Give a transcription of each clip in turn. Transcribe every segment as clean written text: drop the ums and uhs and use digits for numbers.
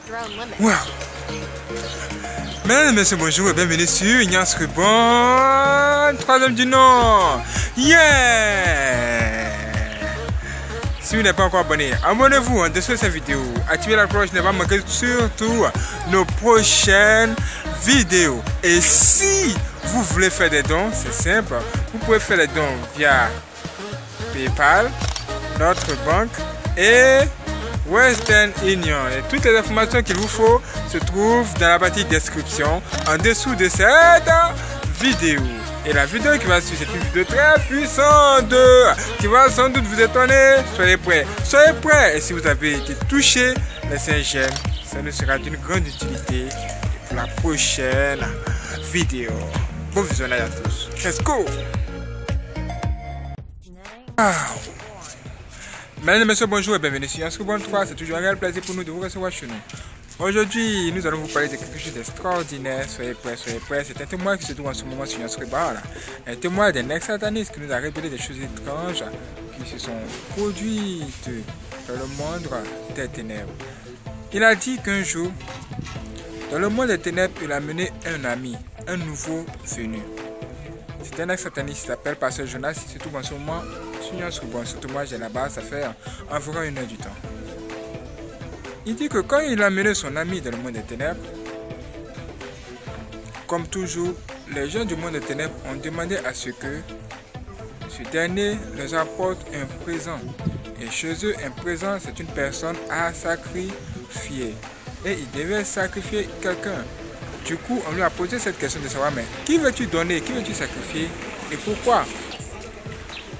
Wow. Mesdames et messieurs, bonjour et bienvenue sur Ignace Rubon, troisième du nom. Yeah! Si vous n'êtes pas encore abonné, abonnez-vous en dessous de cette vidéo. Activez la cloche, ne pas manquer surtout nos prochaines vidéos. Et si vous voulez faire des dons, c'est simple. Vous pouvez faire les dons via PayPal, notre banque et Western Union. Et toutes les informations qu'il vous faut se trouvent dans la partie description en dessous de cette vidéo. Et la vidéo qui va suivre, c'est une vidéo très puissante qui va sans doute vous étonner. Soyez prêts. Soyez prêts. Et si vous avez été touché, laissez un j'aime. Ça nous sera d'une grande utilité pour la prochaine vidéo. Bon visionnage à tous. Let's go. Wow. Mesdames et messieurs, bonjour et bienvenue sur Ignace Rubon 3. C'est toujours un réel plaisir pour nous de vous recevoir chez nous. Aujourd'hui, nous allons vous parler de quelque chose d'extraordinaire. Soyez prêts, soyez prêts. C'est un témoin qui se trouve en ce moment sur Ignace Rubon. Un témoin d'un ex-sataniste qui nous a révélé des choses étranges qui se sont produites dans le monde des ténèbres. Il a dit qu'un jour, dans le monde des ténèbres, il a mené un ami, un nouveau venu. C'est un ex-sataniste qui s'appelle Pasteur Jonas. Il se trouve en ce moment sur Ignace Rubon. Surtout moi, j'ai là-bas, ça fait environ 1 heure du temps. Il dit que quand il a mené son ami dans le monde des ténèbres, comme toujours, les gens du monde des ténèbres ont demandé à ce que ce dernier leur apporte un présent. Et chez eux, un présent, c'est une personne à sacrifier. Et il devait sacrifier quelqu'un. Du coup, on lui a posé cette question de savoir, mais qui veux-tu donner, qui veux-tu sacrifier et pourquoi?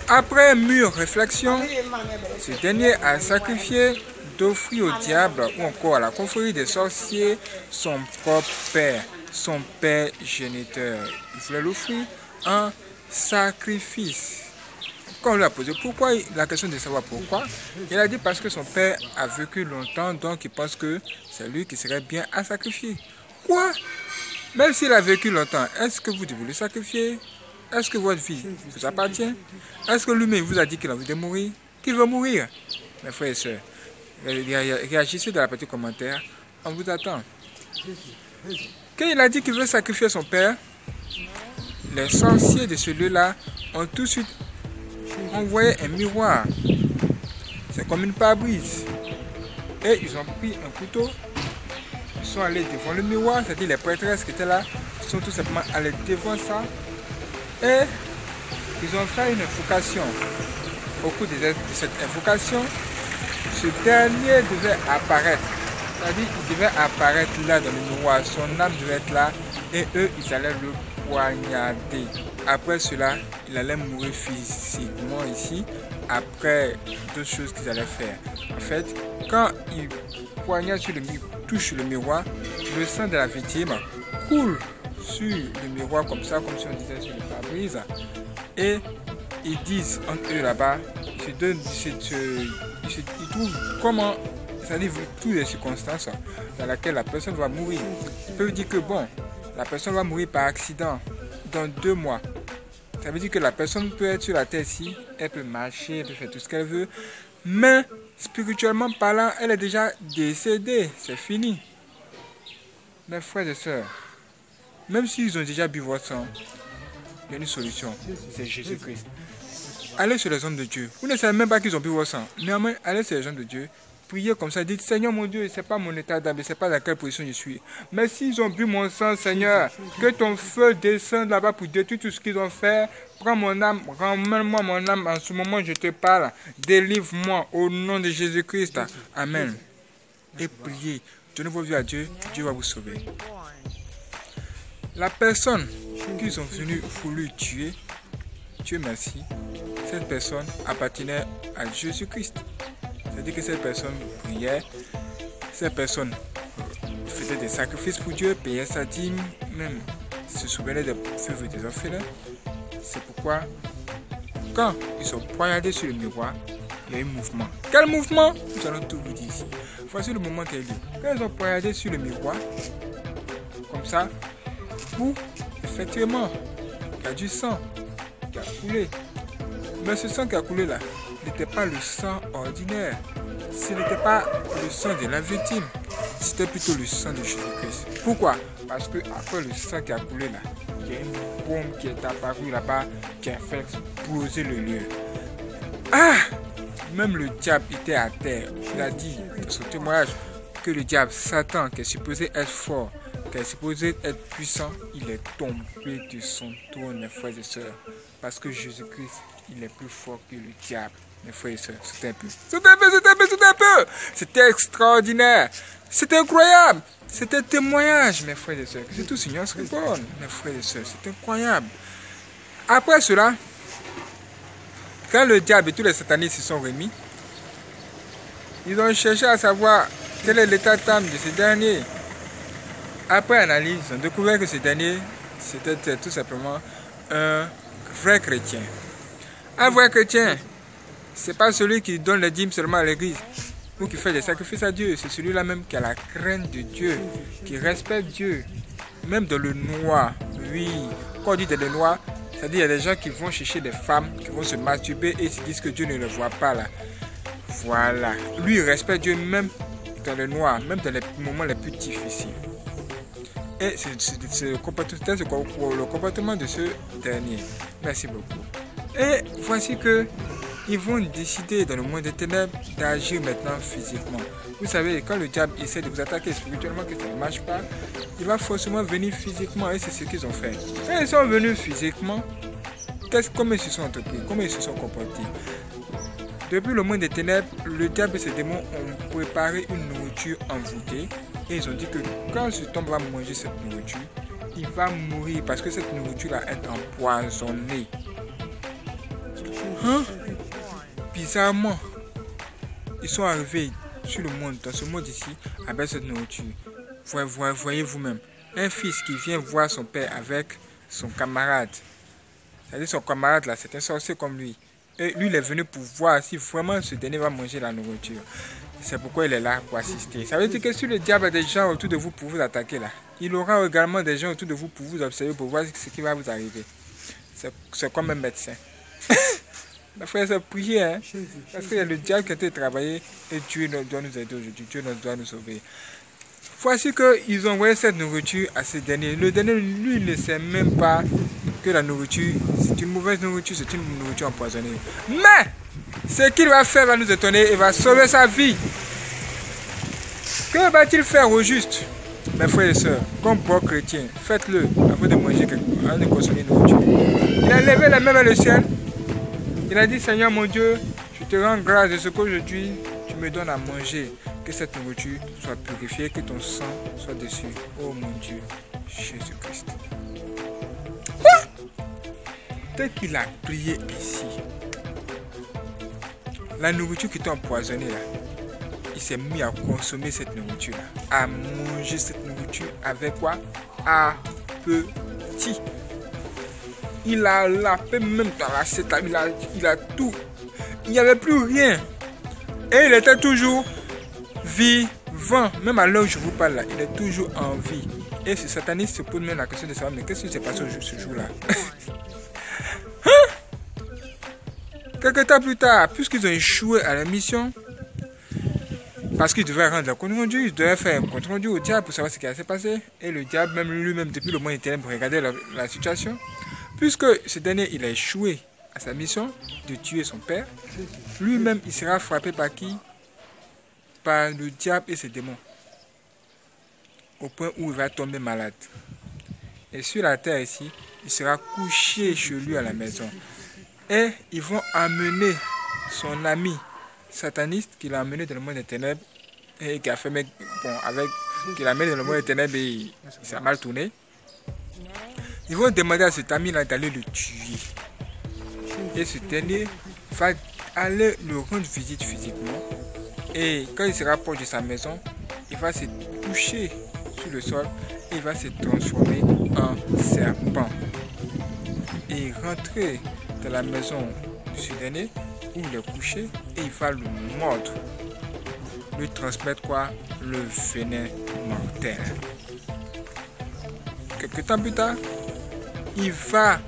Après mûre réflexion, ce dernier a sacrifié d'offrir au diable ou encore à la confrérie des sorciers son propre père, son père géniteur. Il voulait l'offrir en sacrifice. Quand on lui a posé pourquoi, la question de savoir pourquoi, il a dit parce que son père a vécu longtemps, donc il pense que c'est lui qui serait bien à sacrifier. Quoi? Même s'il a vécu longtemps, est-ce que vous devez le sacrifier? Est-ce que votre vie vous appartient? Est-ce que lui-même vous a dit qu'il a envie de mourir? Qu'il veut mourir? Mes frères et sœurs, réagissez dans la partie commentaire, on vous attend. Quand il a dit qu'il veut sacrifier son père, les sorciers de ce lieu-là ont tout de suite envoyé un miroir. C'est comme une pare-brise. Et ils ont pris un couteau, ils sont allés devant le miroir, c'est-à-dire les prêtresses qui étaient là, sont tout simplement allés devant ça. Et ils ont fait une invocation. Au cours de cette invocation, ce dernier devait apparaître. C'est-à-dire qu'il devait apparaître là dans le miroir. Son âme devait être là et eux, ils allaient le poignarder. Après cela, il allait mourir physiquement ici. Après d'autres choses qu'ils allaient faire. En fait, quand il poignarde sur le touche le miroir, le sang de la victime coule sur le miroir comme ça, comme si on disait sur le pare-brise. Et ils disent entre eux là-bas, ils trouvent comment, c'est-à-dire toutes les circonstances dans lesquelles la personne va mourir. Ils peuvent dire que bon, la personne va mourir par accident dans 2 mois. Ça veut dire que la personne peut être sur la terre ici, elle peut marcher, elle peut faire tout ce qu'elle veut, mais spirituellement parlant, elle est déjà décédée, c'est fini. Mes frères et sœurs, même s'ils ont déjà bu votre sang, il y a une solution, c'est Jésus-Christ. Allez sur les hommes de Dieu. Vous ne savez même pas qu'ils ont bu votre sang. Néanmoins, allez sur les hommes de Dieu. Priez comme ça. Dites, Seigneur mon Dieu, ce n'est pas mon état d'âme, ce n'est pas dans quelle position je suis. Mais s'ils ont bu mon sang, Seigneur, que ton feu descende là-bas pour détruire tout ce qu'ils ont fait. Prends mon âme, ramène-moi mon âme. En ce moment, je te parle. Délivre-moi au nom de Jésus-Christ. Amen. Et priez. Donnez vos vies à Dieu. Dieu va vous sauver. La personne qu'ils ont voulu tuer, Dieu merci, cette personne appartenait à Jésus-Christ. C'est-à-dire que cette personne priait, cette personne faisait des sacrifices pour Dieu, payait sa dîme, même se souvenait des veuves et des orphelins. C'est pourquoi, quand ils sont poignardés sur le miroir, il y a eu un mouvement. Quel mouvement? Nous allons tout vous dire ici. Voici le moment qu'elle dit. Quand ils ont poignardé sur le miroir, comme ça, où effectivement, il y a du sang qui a coulé. Mais ce sang qui a coulé là n'était pas le sang ordinaire. Ce n'était pas le sang de la victime. c'était plutôt le sang de Jésus-Christ. Pourquoi? Parce que après le sang qui a coulé là, il y a une bombe qui est apparue là-bas qui a fait exploser le lieu. Ah! Même le diable était à terre. Il a dit dans son témoignage que le diable, Satan, qui est supposé être fort, qui est supposé être puissant, il est tombé de son trône, mes frères et sœurs. Parce que Jésus-Christ, il est plus fort que le diable, mes frères et sœurs. C'était un peu. C'était extraordinaire. C'était incroyable. C'était un témoignage, mes frères et sœurs. C'est tout Seigneur serait bonne, mes frères et sœurs. C'est incroyable. Après cela, quand le diable et tous les satanistes se sont remis, ils ont cherché à savoir quel est l'état d'âme de ces derniers. Après analyse, ils ont découvert que ces derniers, c'était tout simplement un vrai chrétien. Un vrai chrétien, c'est pas celui qui donne les dîmes seulement à l'église ou qui fait des sacrifices à Dieu. C'est celui-là même qui a la crainte de Dieu, qui respecte Dieu, même dans le noir. Oui, quand on dit dans le noir, c'est-à-dire il y a des gens qui vont chercher des femmes, qui vont se masturber et se disent que Dieu ne le voit pas là. Voilà. Lui, il respecte Dieu même dans le noir, même dans les moments les plus difficiles. Et c'est le comportement de ce dernier. Merci beaucoup. Et voici que ils vont décider dans le monde des ténèbres d'agir maintenant physiquement. Vous savez, quand le diable essaie de vous attaquer spirituellement, que ça ne marche pas, il va forcément venir physiquement et c'est ce qu'ils ont fait. Quand ils sont venus physiquement, comment ils se sont entrepris, comment ils se sont comportés? Depuis le monde des ténèbres, le diable et ses démons ont préparé une nourriture envoûtée et ils ont dit que quand cet homme va manger cette nourriture, il va mourir parce que cette nourriture est empoisonnée. Hein? Bizarrement, ils sont arrivés sur le monde, dans ce monde ici, avec cette nourriture. Voyez vous-même, un fils qui vient voir son père avec son camarade. C'est-à-dire son camarade là, c'est un sorcier comme lui. Et lui, il est venu pour voir si vraiment ce dernier va manger la nourriture. C'est pourquoi il est là pour assister. Ça veut dire que si le diable a des gens autour de vous pour vous attaquer là, il aura également des gens autour de vous pour vous observer, pour voir ce qui va vous arriver. C'est comme un médecin. Ma frère, c'est prier, hein? Parce qu'il y a le diable qui a été travaillé et Dieu doit nous aider aujourd'hui. Dieu doit nous sauver. Voici qu'ils ont envoyé cette nourriture à ce dernier. Le dernier, lui, il ne sait même pas que la nourriture, c'est une mauvaise nourriture, c'est une nourriture empoisonnée. Mais, ce qu'il va faire va nous étonner et va sauver sa vie. Que va-t-il faire au juste? Mes frères et sœurs, comme bon chrétien, faites-le avant de manger avant de consommer une nourriture. Il a levé la main vers le ciel. Il a dit, Seigneur mon Dieu, je te rends grâce de ce qu'aujourd'hui tu me donnes à manger. Que cette nourriture soit purifiée, que ton sang soit dessus. Oh mon Dieu, Jésus-Christ. Dès qu'il a prié ici, la nourriture qui était empoisonnée là, il s'est mis à consommer cette nourriture là, à manger cette nourriture avec quoi? Appétit. Il a lapé même dans l'assiette, il a tout. Il n'y avait plus rien. Et il était toujours vivant. Même à l'heure où je vous parle là, il est toujours en vie. Et ce sataniste se pose même la question de savoir, mais qu'est-ce qui s'est passé ce jour-là? Hein? Quelques temps plus tard, puisqu'ils ont échoué à la mission, parce qu'ils devaient rendre le compte rendu, ils devaient faire un compte rendu au diable pour savoir ce qui s'est passé. Et le diable, même lui-même, depuis le monde éternel, pour regarder la situation. Puisque ce dernier, il a échoué à sa mission de tuer son père, lui-même, il sera frappé par qui? Par le diable et ses démons. Au point où il va tomber malade. Et sur la terre ici, il sera couché chez lui à la maison. Et ils vont amener son ami sataniste qui l'a amené dans le monde des ténèbres et qui a fait, qui l'a amené dans le monde des ténèbres et ça a mal tourné. Ils vont demander à cet ami-là d'aller le tuer. Et ce dernier va aller le rendre visite physiquement. Et quand il se rapproche de sa maison, il va se toucher sur le sol et il va se transformer en serpent. Et rentrer dans la maison de ce dernier où il est couché et il va le mordre. Lui transmettre quoi? Le venin mortel. Quelques temps plus tard, il va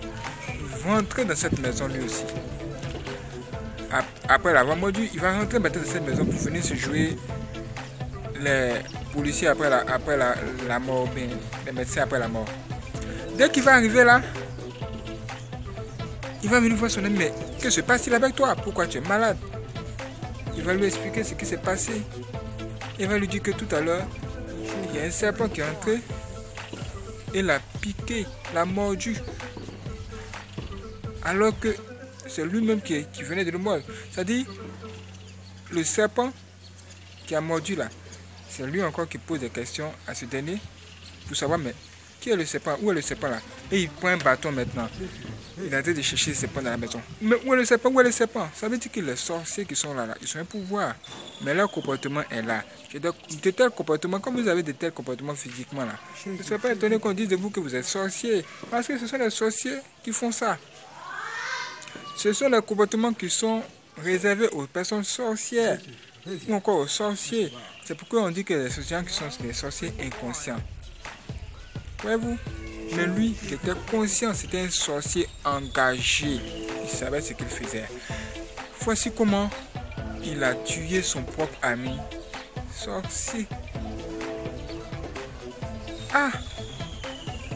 rentrer dans cette maison lui aussi. Après l'avoir mordu, il va rentrer maintenant dans cette maison pour venir se jouer policiers après la mort, bien les médecins après la mort. Dès qu'il va arriver là, il va venir voir son ami, mais que se passe-t-il avec toi? Pourquoi tu es malade? Il va lui expliquer ce qui s'est passé. Il va lui dire que tout à l'heure, il y a un serpent qui est entré et l'a piqué, l'a mordu. Alors que c'est lui-même qui venait de le mordre. C'est-à-dire, le serpent qui a mordu là, c'est lui encore qui pose des questions à ce dernier pour savoir, mais qui est le serpent? Où est le serpent là? Et il prend un bâton maintenant. Il est en train de chercher le serpent dans la maison. Mais où est le serpent? Où est le serpent? Ça veut dire que les sorciers qui sont là, ils ont un pouvoir. Mais leur comportement est là. De tels comportements, comme vous avez de tels comportements physiquement là, je ne serais pas étonné qu'on dise de vous que vous êtes sorcier. Parce que ce sont les sorciers qui font ça. Ce sont les comportements qui sont réservés aux personnes sorcières ou encore aux sorciers. C'est pourquoi on dit que les sorciers qui sont des sorciers inconscients. Voyez-vous? Mais lui, il était conscient, c'était un sorcier engagé. Il savait ce qu'il faisait. Voici comment il a tué son propre ami sorcier. Ah!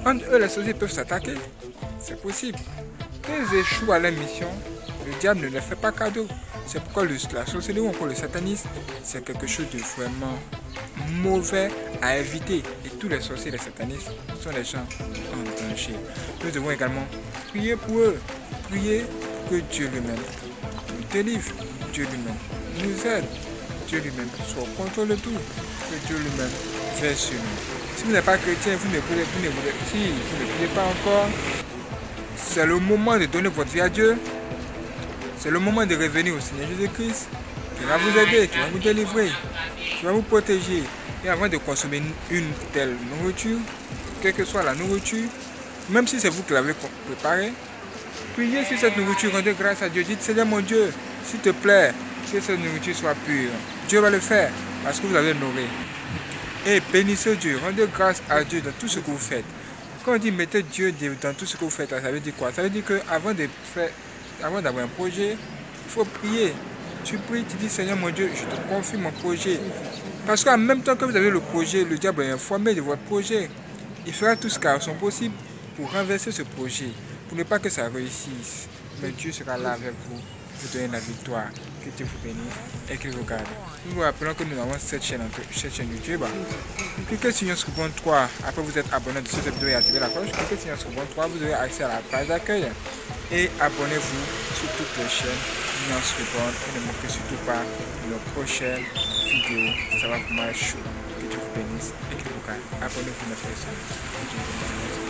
Entre eux, les sorciers peuvent s'attaquer. C'est possible. Quand ils échouent à leur mission, le diable ne les fait pas cadeau. C'est pourquoi la sorcellerie ou encore le satanisme, c'est quelque chose de vraiment mauvais à éviter. Et tous les sorciers et les satanistes sont des gens en danger. Nous devons également prier pour eux. Prier que Dieu lui-même nous délivre. Dieu lui-même nous aide. Dieu lui-même soit au contrôle de tout. Que Dieu lui-même veille sur nous. Si vous n'êtes pas chrétien, vous ne priez pas encore. C'est le moment de donner votre vie à Dieu. C'est le moment de revenir au Seigneur Jésus-Christ qui va vous aider, qui va vous délivrer, qui va vous protéger. Et avant de consommer une telle nourriture, quelle que soit la nourriture, même si c'est vous qui l'avez préparée, priez sur cette nourriture, rendez grâce à Dieu. Dites, Seigneur mon Dieu, s'il te plaît, que cette nourriture soit pure. Dieu va le faire parce que vous avez nourri. Et bénissez Dieu, rendez grâce à Dieu dans tout ce que vous faites. Quand on dit mettez Dieu dans tout ce que vous faites, ça veut dire quoi? Ça veut dire qu'avant d'avoir un projet, il faut prier. Tu pries, tu dis Seigneur mon Dieu, je te confie mon projet. Parce qu'en même temps que vous avez le projet, le diable est informé de votre projet. Il fera tout ce qui est son possible pour renverser ce projet, pour ne pas que ça réussisse. Mais Dieu sera là avec vous, pour donner la victoire. Que Dieu vous bénisse et qu'il vous garde. Nous vous rappelons que nous avons cette chaîne YouTube. Cliquez sur Inscription 3. Après vous êtes abonné de cette vidéo et activez la cloche. Cliquez sur Inscription 3. Vous aurez accès à la page d'accueil. Et abonnez-vous sur toutes les chaînes Inscription. Et ne manquez surtout pas nos prochaines vidéos. Ça va vraiment être chaud. Que Dieu vous bénisse et qu'il vous garde. Abonnez-vous, mes frères et sœurs.